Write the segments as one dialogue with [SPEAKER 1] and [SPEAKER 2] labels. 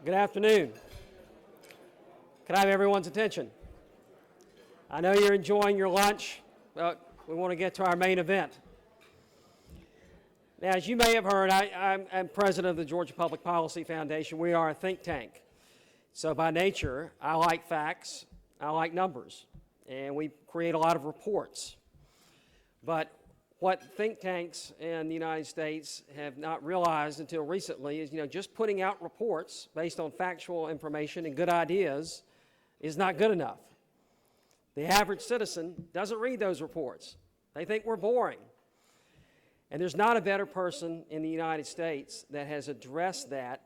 [SPEAKER 1] Good afternoon. Can I have everyone's attention? I know you're enjoying your lunch, but we want to get to our main event. Now, as you may have heard, I'm president of the Georgia Public Policy Foundation. We are a think tank. So by nature, I like facts, I like numbers, and we create a lot of reports. But what think tanks in the United States have not realized until recently is, just putting out reports based on factual information and good ideas is not good enough. The average citizen doesn't read those reports. They think we're boring. And there's not a better person in the United States that has addressed that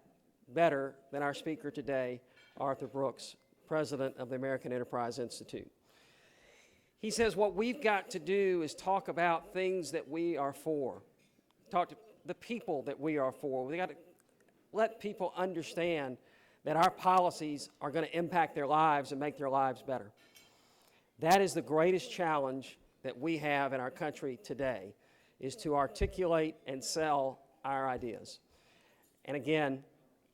[SPEAKER 1] better than our speaker today, Arthur Brooks, president of the American Enterprise Institute. He says what we've got to do is talk about things that we are for, talk to the people that we are for. We've got to let people understand that our policies are going to impact their lives and make their lives better. That is the greatest challenge that we have in our country today, is to articulate and sell our ideas. And again,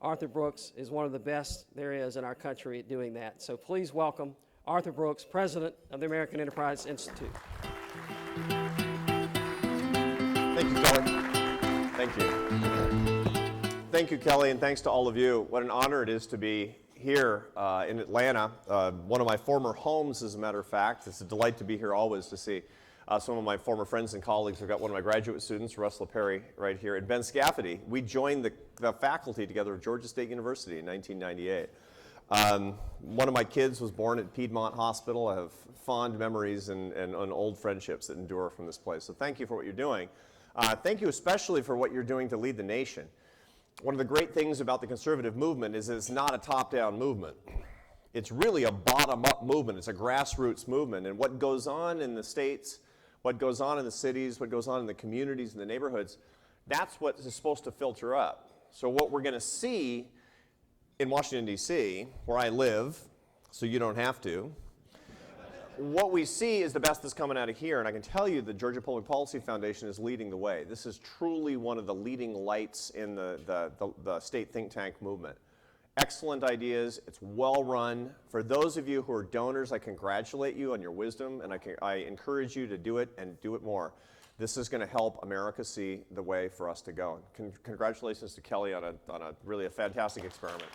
[SPEAKER 1] Arthur Brooks is one of the best there is in our country at doing that. So please welcome Arthur Brooks, president of the American Enterprise Institute.
[SPEAKER 2] Thank you, Kelly. Thank you. Thank you, Kelly, and thanks to all of you. What an honor it is to be here in Atlanta, one of my former homes, as a matter of fact. It's a delight to be here always to see some of my former friends and colleagues. I've got one of my graduate students, Russ LaPerry, right here, and Ben Scafferty. We joined the faculty together at Georgia State University in 1998. One of my kids was born at Piedmont Hospital. I have fond memories and old friendships that endure from this place. So thank you for what you're doing. Thank you especially for what you're doing to lead the nation. One of the great things about the conservative movement is that it's not a top-down movement. It's really a bottom-up movement. It's a grassroots movement. And what goes on in the states, what goes on in the cities, what goes on in the communities and the neighborhoods, that's what is supposed to filter up. So what we're going to see in Washington, D.C., where I live, so you don't have to, what we see is the best that's coming out of here, and I can tell you the Georgia Public Policy Foundation is leading the way. This is truly one of the leading lights in the state think tank movement. Excellent ideas. It's well run. For those of you who are donors, I congratulate you on your wisdom, and I encourage you to do it and do it more. This is going to help America see the way for us to go. Congratulations to Kelly on a really a fantastic experiment.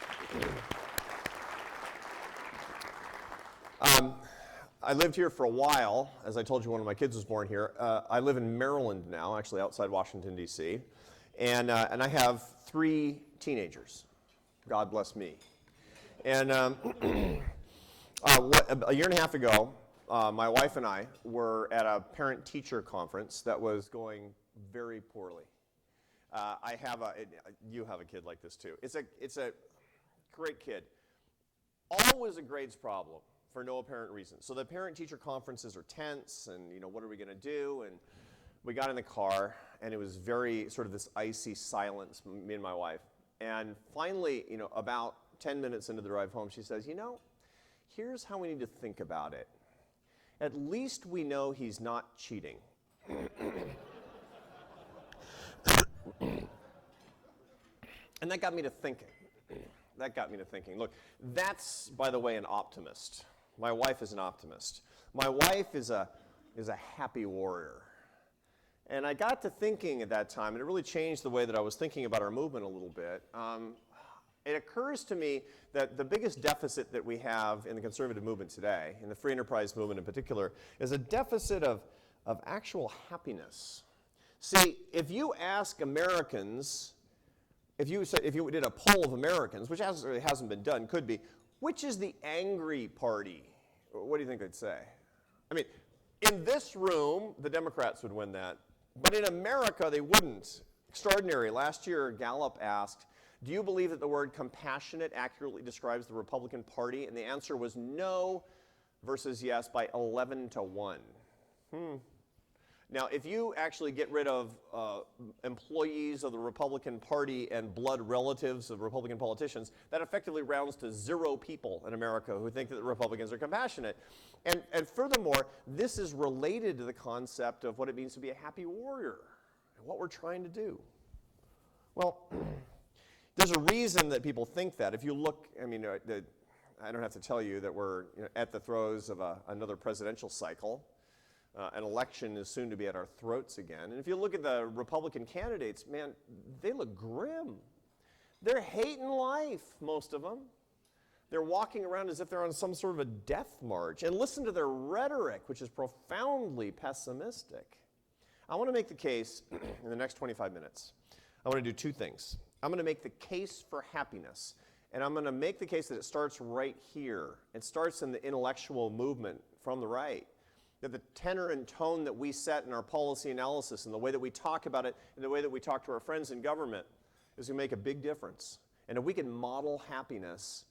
[SPEAKER 2] I lived here for a while. As I told you, one of my kids was born here. I live in Maryland now, actually outside Washington, D.C., and I have 3 teenagers. God bless me. And a year and a half ago, my wife and I were at a parent-teacher conference that was going very poorly. You have a kid like this too. It's a great kid. Always a grades problem for no apparent reason. So the parent-teacher conferences are tense, and what are we going to do? And we got in the car, and it was very sort of this icy silence, me and my wife. And finally, about 10 minutes into the drive home, she says, here's how we need to think about it. At least we know he's not cheating. And that got me to thinking. Look, that's, by the way, an optimist. My wife is an optimist. My wife is a happy warrior. And I got to thinking at that time, and it really changed the way that I was thinking about our movement a little bit. It occurs to me that the biggest deficit that we have in the conservative movement today, in the free enterprise movement in particular, is a deficit of actual happiness. See, if you ask Americans, if you did a poll of Americans, which hasn't been done, could be, which is the angry party? What do you think they'd say? I mean, in this room, the Democrats would win that, but in America, they wouldn't. Extraordinary. Last year, Gallup asked, do you believe that the word compassionate accurately describes the Republican Party? And the answer was no versus yes by 11-1. Now, if you actually get rid of employees of the Republican Party and blood relatives of Republican politicians, that effectively rounds to 0 people in America who think that the Republicans are compassionate. And furthermore, this is related to the concept of what it means to be a happy warrior and what we're trying to do. Well, There's a reason that people think that. If you look, I mean, I don't have to tell you that we're at the throes of another presidential cycle. An election is soon to be at our throats again. And if you look at the Republican candidates, man, they look grim. They're hating life, most of them. They're walking around as if they're on some sort of a death march. And listen to their rhetoric, which is profoundly pessimistic. I want to make the case in the next 25 minutes. I want to do two things. I'm going to make the case for happiness. And I'm going to make the case that it starts right here. It starts in the intellectual movement from the right. That the tenor and tone that we set in our policy analysis and the way that we talk about it and the way that we talk to our friends in government is going to make a big difference. And if we can model happiness,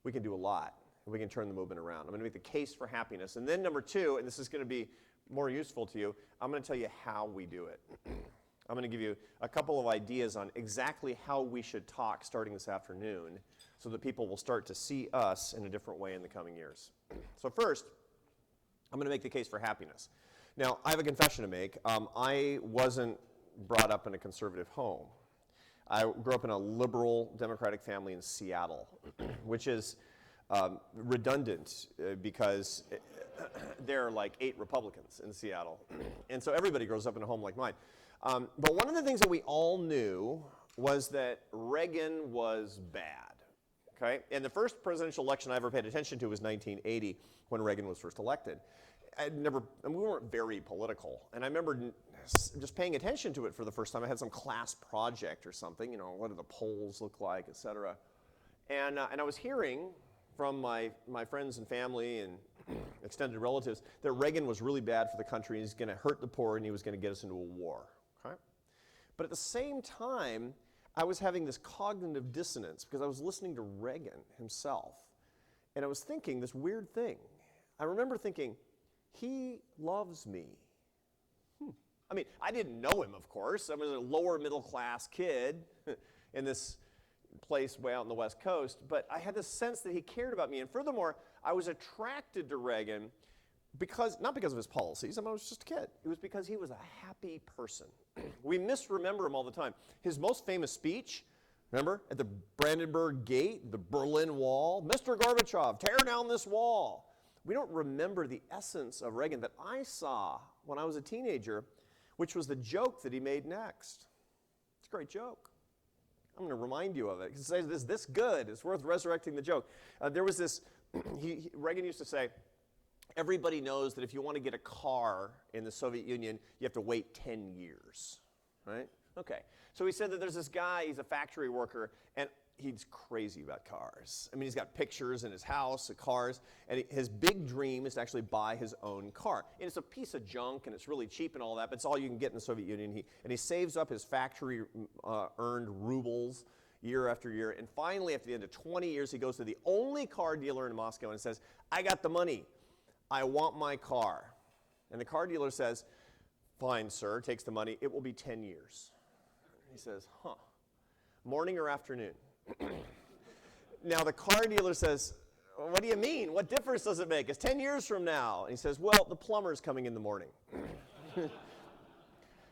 [SPEAKER 2] we can do a lot. And we can turn the movement around. I'm going to make the case for happiness. And then number two, and this is going to be more useful to you, I'm going to tell you how we do it. I'm going to give you a couple of ideas on exactly how we should talk starting this afternoon so that people will start to see us in a different way in the coming years. So first, I'm going to make the case for happiness. Now, I have a confession to make. I wasn't brought up in a conservative home. I grew up in a liberal Democratic family in Seattle, which is redundant because there are like 8 Republicans in Seattle. And so everybody grows up in a home like mine. But one of the things that we all knew was that Reagan was bad. Okay? And the first presidential election I ever paid attention to was 1980 when Reagan was first elected. We weren't very political. And I remember just paying attention to it for the first time. I had some class project or something, what do the polls look like, et cetera. And I was hearing from my friends and family and extended relatives that Reagan was really bad for the country. He's going to hurt the poor and he was going to get us into a war. Okay? But at the same time, I was having this cognitive dissonance because I was listening to Reagan himself. And I was thinking this weird thing. I remember thinking, he loves me. I mean, I didn't know him, of course. I was a lower middle class kid in this place way out on the West Coast, but I had this sense that he cared about me. And furthermore, I was attracted to Reagan not because of his policies. I was just a kid. It was because he was a happy person. We misremember him all the time. His most famous speech, remember, at the Brandenburg Gate, the Berlin Wall, Mr. Gorbachev, tear down this wall. We don't remember the essence of Reagan that I saw when I was a teenager, which was the joke that he made next. It's a great joke. I'm going to remind you of it. He says this good. It's worth resurrecting the joke. There was this, Reagan used to say, everybody knows that if you want to get a car in the Soviet Union, you have to wait 10 years, right? Okay. So he said that there's this guy, he's a factory worker, and he's crazy about cars. I mean, he's got pictures in his house of cars, and his big dream is to actually buy his own car. And it's a piece of junk, and it's really cheap and all that, but it's all you can get in the Soviet Union. He saves up his factory-earned rubles year after year, and finally, after the end of 20 years, he goes to the only car dealer in Moscow and says, I got the money. I want my car. And the car dealer says, fine, sir, takes the money. It will be 10 years. He says, morning or afternoon? Now the car dealer says, what do you mean? What difference does it make? It's 10 years from now. And he says, well, the plumber's coming in the morning.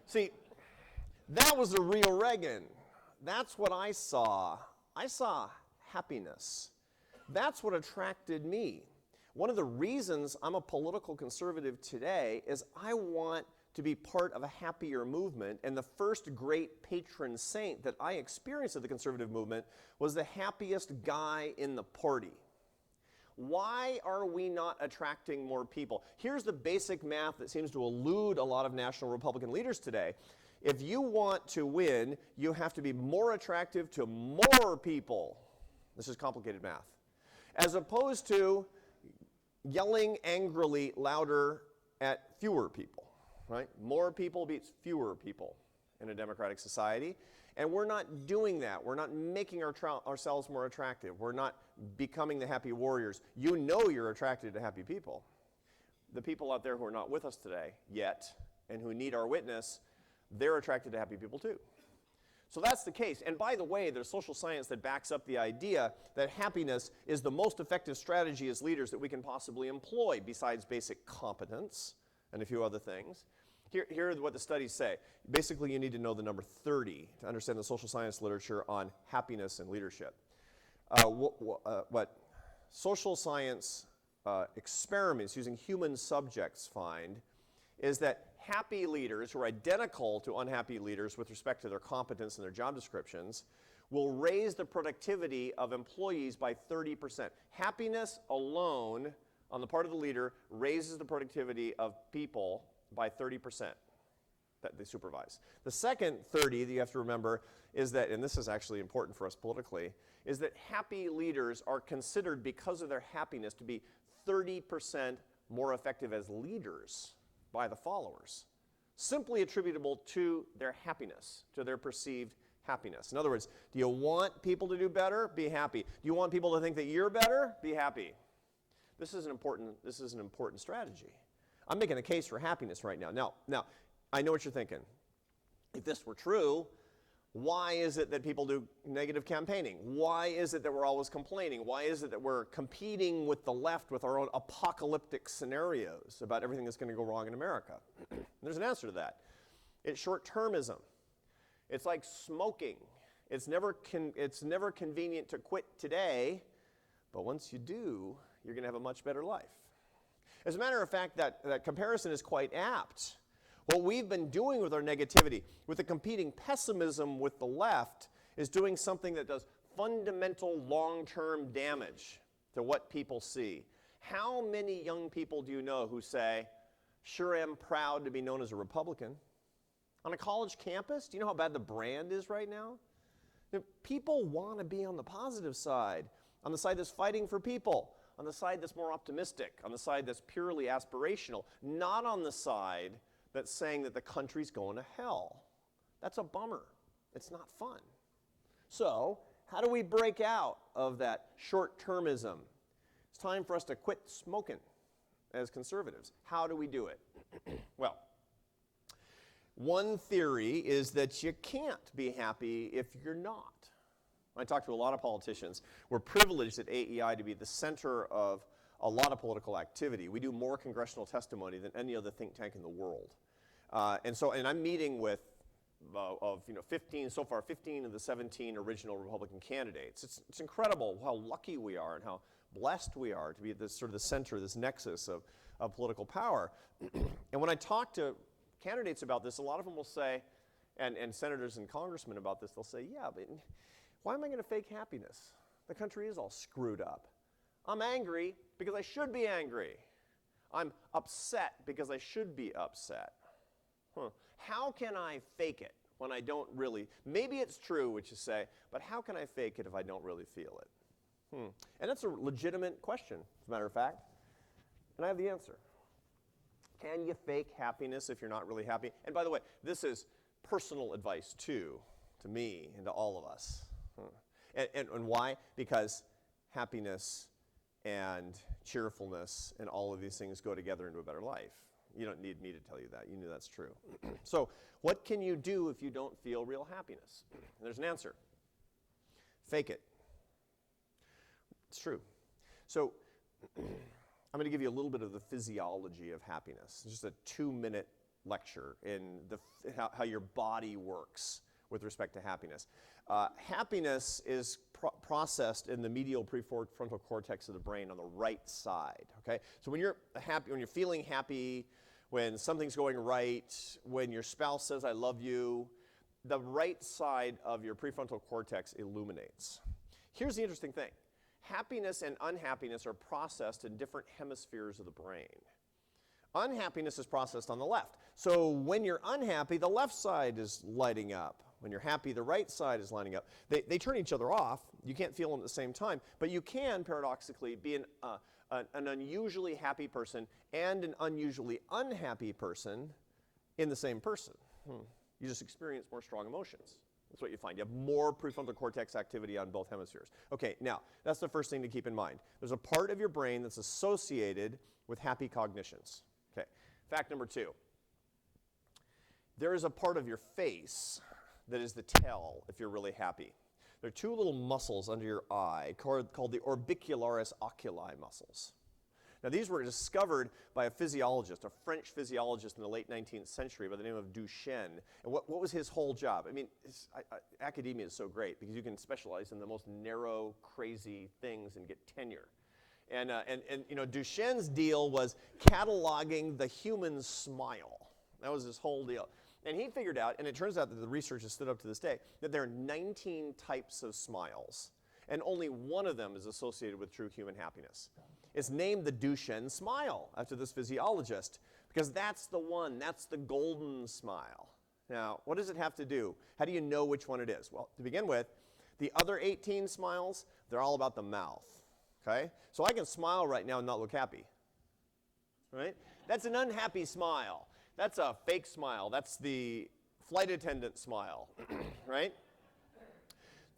[SPEAKER 2] See, that was the real Reagan. That's what I saw. I saw happiness. That's what attracted me. One of the reasons I'm a political conservative today is I want to be part of a happier movement, and the first great patron saint that I experienced of the conservative movement was the happiest guy in the party. Why are we not attracting more people? Here's the basic math that seems to elude a lot of national Republican leaders today. If you want to win, you have to be more attractive to more people. This is complicated math. As opposed to yelling angrily louder at fewer people. Right? More people beats fewer people in a democratic society. And we're not doing that. We're not making ourselves more attractive. We're not becoming the happy warriors. You know you're attracted to happy people. The people out there who are not with us today yet and who need our witness, they're attracted to happy people too. So that's the case. And by the way, there's social science that backs up the idea that happiness is the most effective strategy as leaders that we can possibly employ besides basic competence and a few other things. Here are what the studies say. Basically, you need to know the number 30 to understand the social science literature on happiness and leadership. What social science experiments using human subjects find is that happy leaders who are identical to unhappy leaders with respect to their competence and their job descriptions will raise the productivity of employees by 30%. Happiness alone on the part of the leader raises the productivity of people by 30% that they supervise. The second 30 that you have to remember is that, and this is actually important for us politically, is that happy leaders are considered, because of their happiness, to be 30% more effective as leaders by the followers, simply attributable to their happiness, to their perceived happiness. In other words, do you want people to do better? Be happy. Do you want people to think that you're better? Be happy. This is an important strategy. I'm making a case for happiness right now. Now, I know what you're thinking. If this were true, why is it that people do negative campaigning? Why is it that we're always complaining? Why is it that we're competing with the left with our own apocalyptic scenarios about everything that's going to go wrong in America? There's an answer to that. It's short-termism. It's like smoking. It's never convenient to quit today, but once you do, you're going to have a much better life. As a matter of fact, that comparison is quite apt. What we've been doing with our negativity, with the competing pessimism with the left, is doing something that does fundamental long-term damage to what people see. How many young people do you know who say, "Sure am proud to be known as a Republican"? On a college campus, do you know how bad the brand is right now? People want to be on the positive side, on the side that's fighting for people, on the side that's more optimistic, on the side that's purely aspirational, not on the side that's saying that the country's going to hell. That's a bummer. It's not fun. So, how do we break out of that short-termism? It's time for us to quit smoking as conservatives. How do we do it? Well, one theory is that you can't be happy if you're not. I talk to a lot of politicians. We're privileged at AEI to be the center of a lot of political activity. We do more congressional testimony than any other think tank in the world. And I'm meeting with 15 of the 17 original Republican candidates. It's incredible how lucky we are and how blessed we are to be at this sort of the center, this nexus of political power. And when I talk to candidates about this, a lot of them will say, and senators and congressmen about this, they'll say, yeah, but why am I going to fake happiness? The country is all screwed up. I'm angry because I should be angry. I'm upset because I should be upset. How can I fake it when I don't really? Maybe it's true what you say, but how can I fake it if I don't really feel it? And that's a legitimate question, as a matter of fact. And I have the answer. Can you fake happiness if you're not really happy? And by the way, this is personal advice too, to me and to all of us. And why? Because happiness and cheerfulness and all of these things go together into a better life. You don't need me to tell you that. You know that's true. So what can you do if you don't feel real happiness? And there's an answer. Fake it. It's true. So I'm going to give you a little bit of the physiology of happiness. It's just a 2-minute lecture in how your body works with respect to happiness. Happiness is processed in the medial prefrontal cortex of the brain on the right side. Okay, so when you're happy, when you're feeling happy, when something's going right, when your spouse says "I love you," the right side of your prefrontal cortex illuminates. Here's the interesting thing: happiness and unhappiness are processed in different hemispheres of the brain. Unhappiness is processed on the left. So when you're unhappy, the left side is lighting up. When you're happy, the right side is lining up. They turn each other off. You can't feel them at the same time. But you can, paradoxically, be an unusually happy person and an unusually unhappy person in the same person. You just experience more strong emotions. That's what you find. You have more prefrontal cortex activity on both hemispheres. Okay, now, that's the first thing to keep in mind. There's a part of your brain that's associated with happy cognitions. Okay, fact number 2. There is a part of your face that is the tell if you're really happy. There are 2 little muscles under your eye called the orbicularis oculi muscles. Now, these were discovered by a physiologist, a French physiologist in the late 19th century by the name of Duchenne. And what was his whole job? I mean, academia is so great because you can specialize in the most narrow, crazy things and get tenure. And you know, Duchenne's deal was cataloging the human smile. That was his whole deal. And he figured out, and it turns out that the research has stood up to this day, that there are 19 types of smiles, and only one of them is associated with true human happiness. It's named the Duchenne smile after this physiologist because that's the one, that's the golden smile. Now, what does it have to do? How do you know which one it is? Well, to begin with, the other 18 smiles, they're all about the mouth, okay? So I can smile right now and not look happy, right? That's an unhappy smile. That's a fake smile. That's the flight attendant smile, right?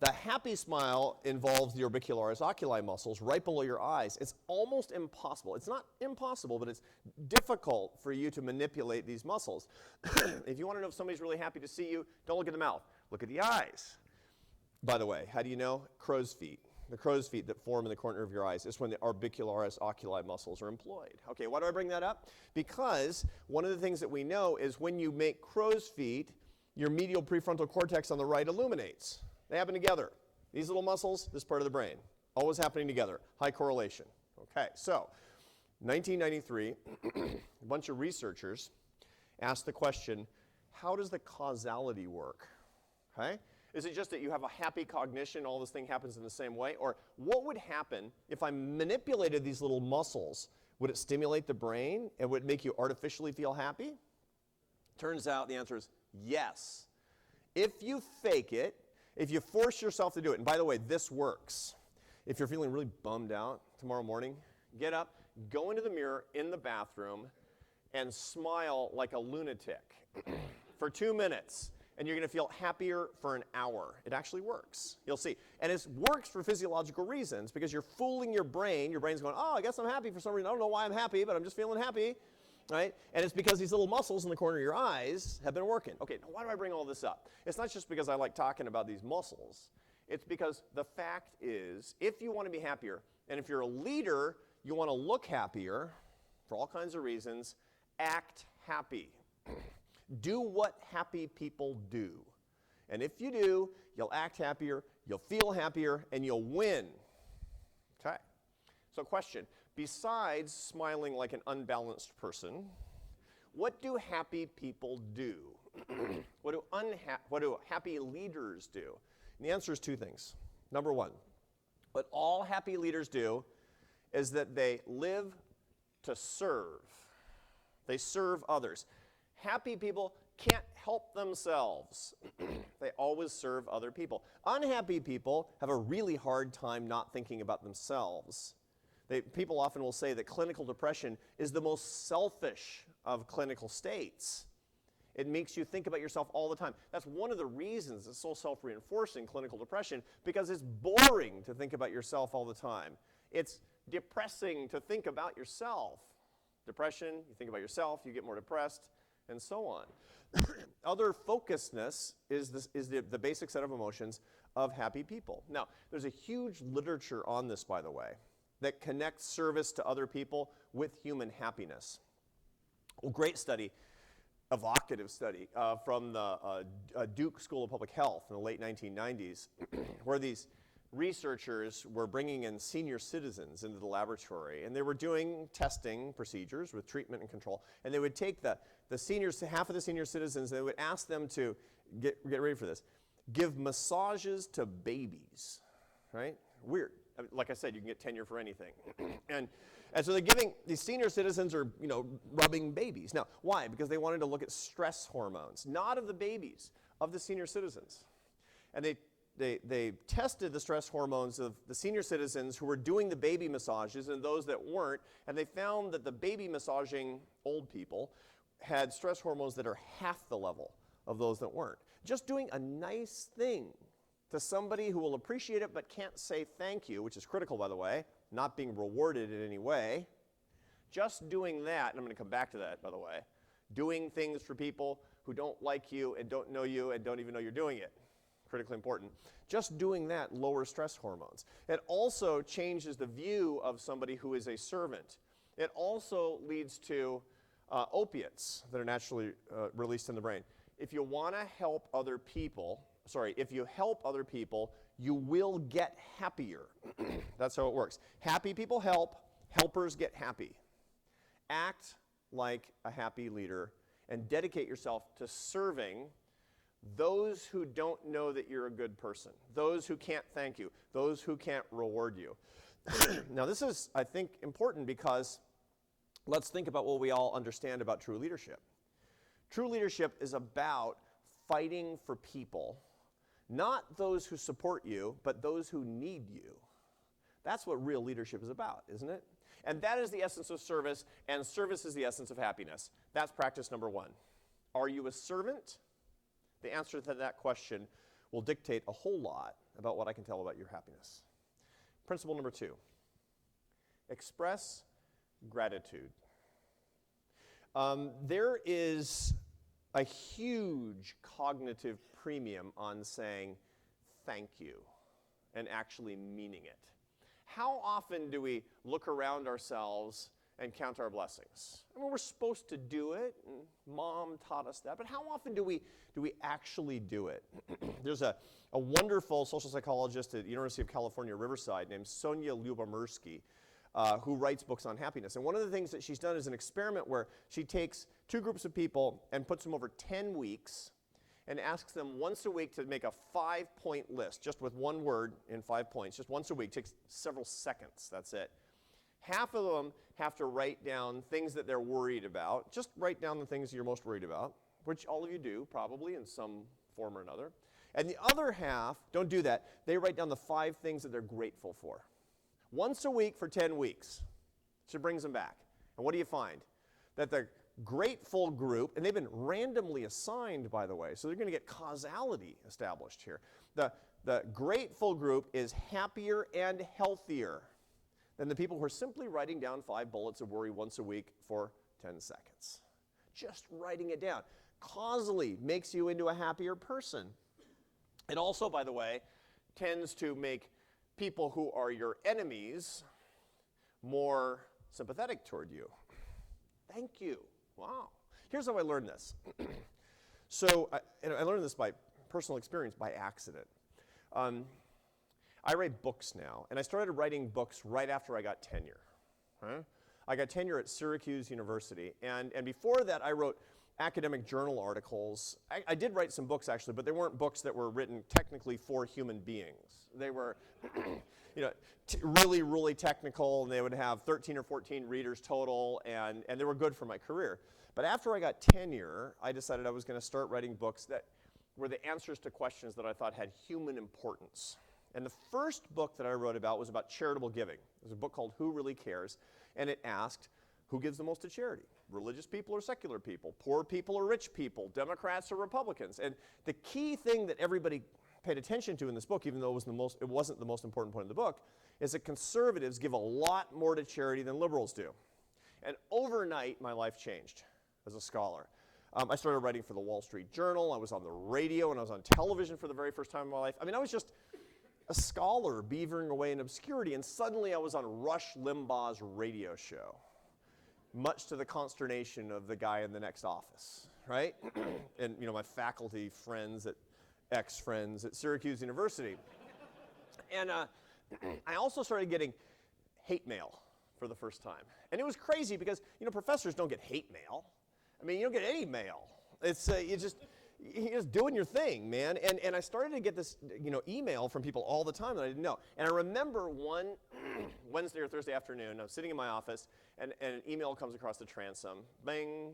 [SPEAKER 2] The happy smile involves the orbicularis oculi muscles right below your eyes. It's almost impossible. It's not impossible, but it's difficult for you to manipulate these muscles. If you want to know if somebody's really happy to see you, don't look at the mouth. Look at the eyes. By the way, how do you know? Crow's feet. The crow's feet that form in the corner of your eyes is when the orbicularis oculi muscles are employed. Okay, why do I bring that up? Because one of the things that we know is when you make crow's feet, your medial prefrontal cortex on the right illuminates. They happen together. These little muscles, this part of the brain, always happening together. High correlation. Okay, so 1993, a bunch of researchers asked the question, how does the causality work? Okay? Is it just that you have a happy cognition, all this thing happens in the same way? Or what would happen if I manipulated these little muscles? Would it stimulate the brain? And would it make you artificially feel happy? Turns out the answer is yes. If you fake it, if you force yourself to do it, and by the way, this works. If you're feeling really bummed out tomorrow morning, get up, go into the mirror in the bathroom, and smile like a lunatic for 2 minutes. And you're going to feel happier for an hour. It actually works. You'll see. And it works for physiological reasons because you're fooling your brain. Your brain's going, oh, I guess I'm happy for some reason. I don't know why I'm happy, but I'm just feeling happy. Right? And it's because these little muscles in the corner of your eyes have been working. Okay, now why do I bring all this up? It's not just because I like talking about these muscles. It's because the fact is, if you want to be happier, and if you're a leader, you want to look happier for all kinds of reasons, act happy. Do what happy people do. And if you do, you'll act happier, you'll feel happier, and you'll win. Okay. So question, besides smiling like an unbalanced person, what do happy people do? What do happy leaders do? And the answer is two things. Number one, what all happy leaders do is that they live to serve. They serve others. Happy people can't help themselves. They always serve other people. Unhappy people have a really hard time not thinking about themselves. People often will say that clinical depression is the most selfish of clinical states. It makes you think about yourself all the time. That's one of the reasons it's so self-reinforcing, clinical depression, because it's boring to think about yourself all the time. It's depressing to think about yourself. Depression, you think about yourself, you get more depressed, and so on. Other focusedness is the basic set of emotions of happy people. Now, there's a huge literature on this, by the way, that connects service to other people with human happiness. A great study, evocative study, from the Duke School of Public Health in the late 1990s, where these researchers were bringing in senior citizens into the laboratory, and they were doing testing procedures with treatment and control, and they would take the seniors, half of the senior citizens, and they would ask them to, get ready for this, give massages to babies, right? Weird. I mean, like I said, you can get tenure for anything. and so they're giving, these senior citizens are, rubbing babies. Now, why? Because they wanted to look at stress hormones, not of the babies, of the senior citizens. And they tested the stress hormones of the senior citizens who were doing the baby massages and those that weren't, and they found that the baby massaging old people had stress hormones that are half the level of those that weren't. Just doing a nice thing to somebody who will appreciate it but can't say thank you, which is critical, by the way, not being rewarded in any way. Just doing that, and I'm going to come back to that, by the way, doing things for people who don't like you and don't know you and don't even know you're doing it. Critically important. Just doing that lowers stress hormones. It also changes the view of somebody who is a servant. It also leads to opiates that are naturally released in the brain. If you want to help other people, if you help other people, you will get happier. That's how it works. Happy people help, helpers get happy. Act like a happy leader and dedicate yourself to serving those who don't know that you're a good person, those who can't thank you, those who can't reward you. Now, this is, I think, important because let's think about what we all understand about true leadership. True leadership is about fighting for people, not those who support you, but those who need you. That's what real leadership is about, isn't it? And that is the essence of service, and service is the essence of happiness. That's practice number one. Are you a servant? The answer to that question will dictate a whole lot about what I can tell about your happiness. Principle number two, express gratitude. There is a huge cognitive premium on saying thank you and actually meaning it. How often do we look around ourselves and count our blessings? I mean, we're supposed to do it, and Mom taught us that, but how often do we actually do it? There's a wonderful social psychologist at the University of California, Riverside, named Sonia Lyubomirsky, who writes books on happiness. And one of the things that she's done is an experiment where she takes two groups of people and puts them over 10 weeks and asks them once a week to make a 5-point list, just with one word in 5 points, just once a week. Takes several seconds, that's it. Half of them have to write down things that they're worried about. Just write down the things you're most worried about, which all of you do, probably, in some form or another. And the other half don't do that. They write down the 5 things that they're grateful for. Once a week for 10 weeks. She brings them back. And what do you find? That the grateful group, and they've been randomly assigned, by the way, so they're going to get causality established here. The grateful group is happier and healthier than the people who are simply writing down 5 bullets of worry once a week for 10 seconds. Just writing it down. Causally makes you into a happier person. It also, by the way, tends to make people who are your enemies more sympathetic toward you. Thank you. Wow. Here's how I learned this. I learned this by personal experience, by accident. I write books now, and I started writing books right after I got tenure. I got tenure at Syracuse University, and before that I wrote academic journal articles. I did write some books, actually, but they weren't books that were written technically for human beings. They were really, really technical, and they would have 13 or 14 readers total, and they were good for my career. But after I got tenure, I decided I was going to start writing books that were the answers to questions that I thought had human importance. And the first book that I wrote about was about charitable giving. It was a book called Who Really Cares? And it asked, who gives the most to charity? Religious people or secular people? Poor people or rich people? Democrats or Republicans? And the key thing that everybody paid attention to in this book, even though it wasn't the most important point of the book, is that conservatives give a lot more to charity than liberals do. And overnight, my life changed as a scholar. I started writing for the Wall Street Journal. I was on the radio, and I was on television for the very first time in my life. I mean, I was just a scholar beavering away in obscurity, and suddenly I was on Rush Limbaugh's radio show, much to the consternation of the guy in the next office, right? And my faculty friends, ex-friends at Syracuse University. And I also started getting hate mail for the first time. And it was crazy because, professors don't get hate mail. I mean, you don't get any mail. It's you're just doing your thing, man. And I started to get this, email from people all the time that I didn't know. And I remember one Wednesday or Thursday afternoon, I'm sitting in my office, and an email comes across the transom, bang,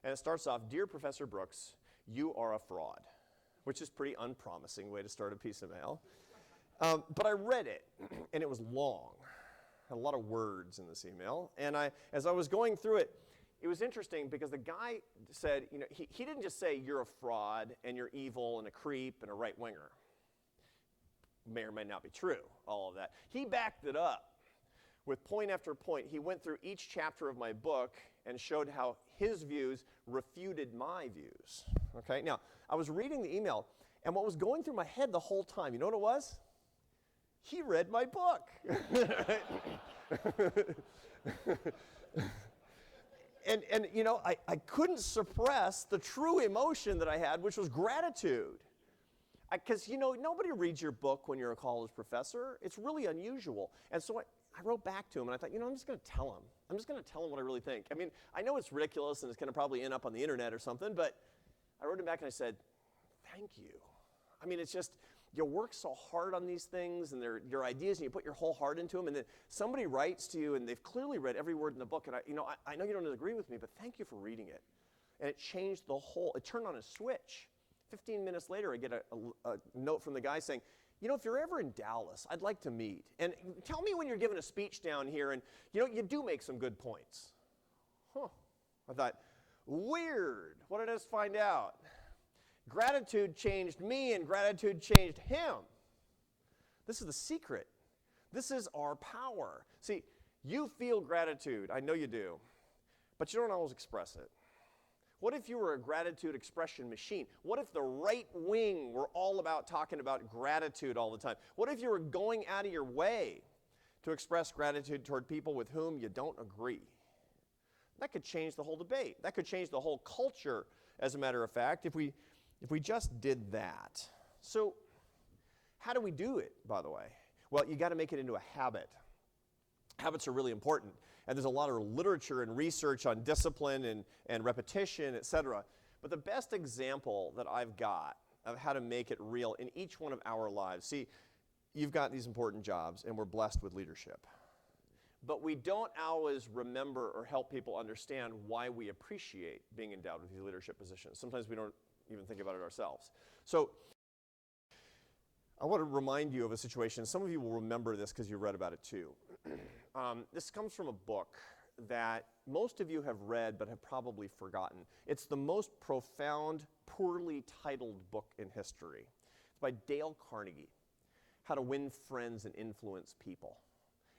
[SPEAKER 2] and it starts off, "Dear Professor Brooks, you are a fraud," which is a pretty unpromising way to start a piece of mail. But I read it, and it was long. Had a lot of words in this email. And as I was going through it, it was interesting because the guy said, he didn't just say you're a fraud and you're evil and a creep and a right-winger. May or may not be true, all of that. He backed it up with point after point. He went through each chapter of my book and showed how his views refuted my views. Okay, now, I was reading the email, and what was going through my head the whole time, you know what it was? He read my book. I couldn't suppress the true emotion that I had, which was gratitude. Because, nobody reads your book when you're a college professor. It's really unusual. And so I wrote back to him, and I thought, I'm just going to tell him. I'm just going to tell him what I really think. I mean, I know it's ridiculous, and it's going to probably end up on the internet or something, but I wrote him back, and I said, thank you. I mean, it's just, you work so hard on these things, and they're your ideas, and you put your whole heart into them, and then somebody writes to you, and they've clearly read every word in the book, and I know you don't agree with me, but thank you for reading it. And it changed it turned on a switch. 15 minutes later, I get a note from the guy saying, if you're ever in Dallas, I'd like to meet. And tell me when you're giving a speech down here, and you do make some good points. I thought, weird. What did I just find out? Gratitude changed me, and gratitude changed him. This is the secret. This is our power. See, you feel gratitude. I know you do. But you don't always express it. What if you were a gratitude expression machine? What if the right wing were all about talking about gratitude all the time? What if you were going out of your way to express gratitude toward people with whom you don't agree? That could change the whole debate. That could change the whole culture, as a matter of fact, if we just did that. So how do we do it, by the way? Well, you got to make it into a habit. Habits are really important. And there's a lot of literature and research on discipline and repetition, et cetera. But the best example that I've got of how to make it real in each one of our lives, see, you've got these important jobs, and we're blessed with leadership. But we don't always remember or help people understand why we appreciate being endowed with these leadership positions. Sometimes we don't even think about it ourselves. So I want to remind you of a situation. Some of you will remember this because you read about it too. This comes from a book that most of you have read but have probably forgotten. It's the most profound, poorly titled book in history. It's by Dale Carnegie, How to Win Friends and Influence People.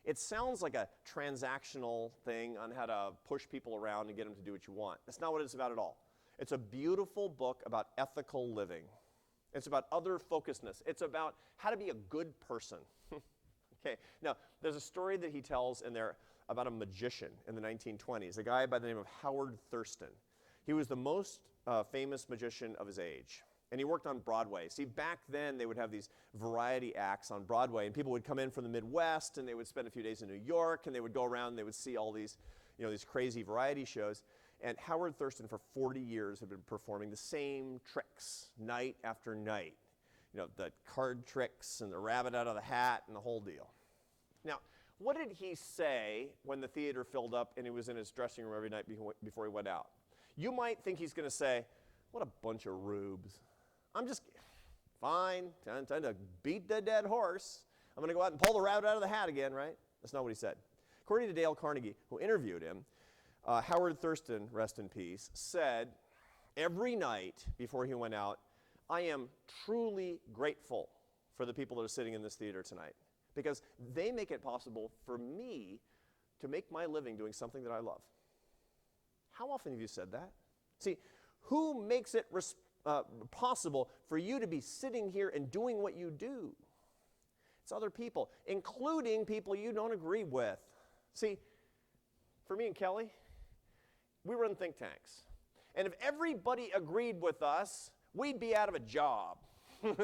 [SPEAKER 2] It sounds like a transactional thing on how to push people around and get them to do what you want. That's not what it's about at all. It's a beautiful book about ethical living. It's about other focusedness. It's about how to be a good person. Okay, now there's a story that he tells in there about a magician in the 1920s, a guy by the name of Howard Thurston. He was the most famous magician of his age, and he worked on Broadway. See, back then they would have these variety acts on Broadway, and people would come in from the Midwest, and they would spend a few days in New York, and they would go around and they would see all these, these crazy variety shows. And Howard Thurston for 40 years had been performing the same tricks night after night. The card tricks and the rabbit out of the hat and the whole deal. Now, what did he say when the theater filled up and he was in his dressing room every night before he went out? You might think he's going to say, what a bunch of rubes. I'm just fine, time to beat the dead horse. I'm going to go out and pull the rabbit out of the hat again, right? That's not what he said. According to Dale Carnegie, who interviewed him, Howard Thurston, rest in peace, said every night before he went out, I am truly grateful for the people that are sitting in this theater tonight because they make it possible for me to make my living doing something that I love. How often have you said that? See, who makes it possible for you to be sitting here and doing what you do? It's other people, including people you don't agree with. See, for me and Kelly, we run think tanks. And if everybody agreed with us, we'd be out of a job,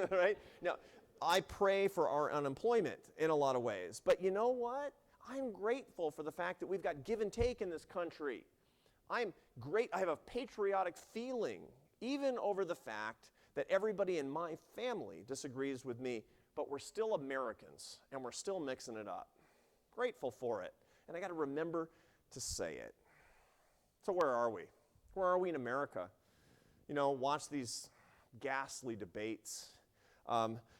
[SPEAKER 2] right? Now, I pray for our unemployment in a lot of ways. But you know what? I'm grateful for the fact that we've got give and take in this country. I'm great. I have a patriotic feeling, even over the fact that everybody in my family disagrees with me, but we're still Americans, and we're still mixing it up. Grateful for it. And I got to remember to say it. So where are we? Where are we in America? Watch these ghastly debates.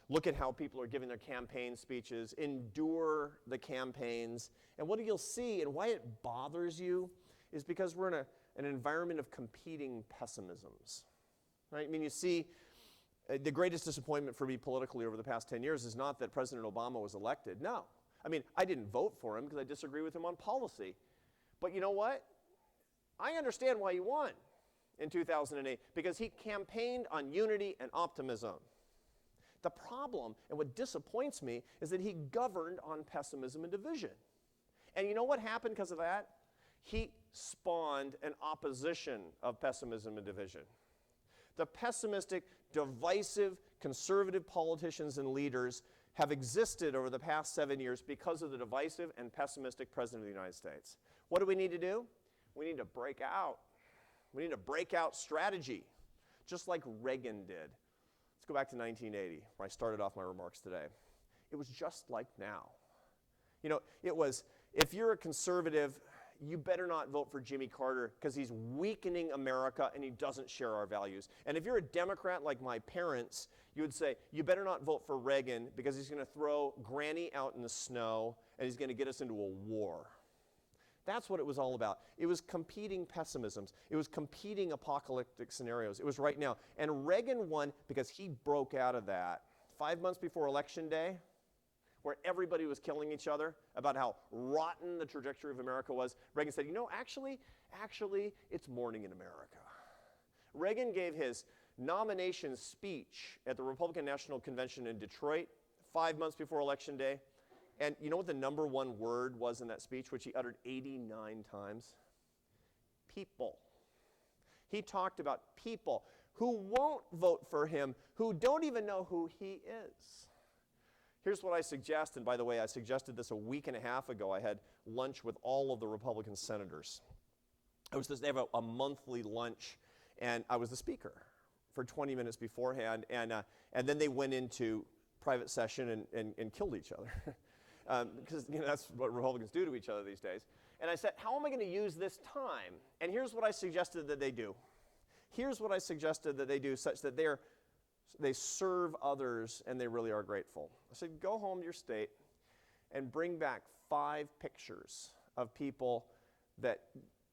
[SPEAKER 2] Look at how people are giving their campaign speeches. Endure the campaigns. And what you'll see, and why it bothers you, is because we're in an environment of competing pessimisms. Right? I mean, you see, the greatest disappointment for me politically over the past 10 years is not that President Obama was elected. No. I mean, I didn't vote for him because I disagree with him on policy. But you know what? I understand why he won in 2008, because he campaigned on unity and optimism. The problem, and what disappoints me, is that he governed on pessimism and division. And you know what happened because of that? he spawned an opposition of pessimism and division. The pessimistic, divisive, conservative politicians and leaders have existed over the past 7 years because of the divisive and pessimistic President of the United States. What do we need to do? We need to break out. We need a breakout strategy, just like Reagan did. Let's go back to 1980, where I started off my remarks today. It was just like now. You know, it was, if you're a conservative, you better not vote for Jimmy Carter because he's weakening America and he doesn't share our values. And if you're a Democrat like my parents, you would say, you better not vote for Reagan because he's going to throw Granny out in the snow and he's going to get us into a war. That's what it was all about. It was competing pessimisms. It was competing apocalyptic scenarios. It was right now. And Reagan won because he broke out of that 5 months before Election Day, where everybody was killing each other about how rotten the trajectory of America was. Reagan said, you know, actually, it's morning in America. Reagan gave his nomination speech at the Republican National Convention in Detroit 5 months before Election Day. And you know what the number one word was in that speech, which he uttered 89 times? People. He talked about people who won't vote for him, who don't even know who he is. Here's what I suggest, and by the way, I suggested this a week and a half ago. I had lunch with all of the Republican senators. They have a monthly lunch, and I was the speaker for 20 minutes beforehand, and then they went into private session and killed each other. Because that's what Republicans do to each other these days. And I said, how am I going to use this time? And here's what I suggested that they do. Here's what I suggested that they do such that they serve others and they really are grateful. I said, go home to your state and bring back 5 pictures of people that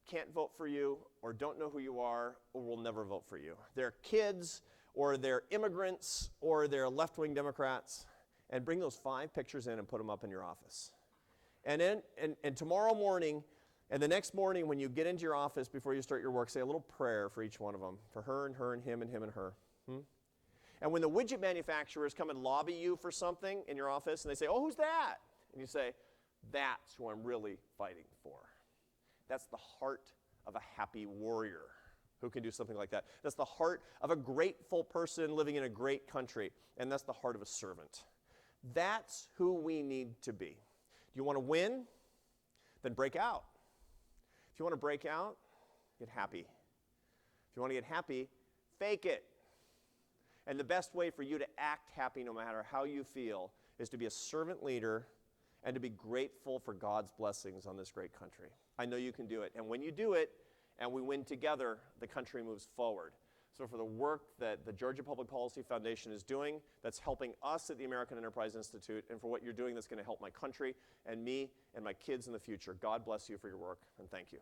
[SPEAKER 2] can't vote for you or don't know who you are or will never vote for you. They're kids or they're immigrants or they're left-wing Democrats. And bring those 5 pictures in and put them up in your office. And then, and tomorrow morning, and the next morning when you get into your office before you start your work, say a little prayer for each one of them, for her and him and her. And when the widget manufacturers come and lobby you for something in your office, and they say, oh, who's that? And you say, that's who I'm really fighting for. That's the heart of a happy warrior who can do something like that. That's the heart of a grateful person living in a great country. And that's the heart of a servant. That's who we need to be. Do you want to win? Then break out. If you want to break out, get happy. If you want to get happy, fake it. And the best way for you to act happy no matter how you feel is to be a servant leader and to be grateful for God's blessings on this great country. I know you can do it. And when you do it and we win together, the country moves forward. So for the work that the Georgia Public Policy Foundation is doing, that's helping us at the American Enterprise Institute, and for what you're doing that's going to help my country and me and my kids in the future, God bless you for your work, and thank you.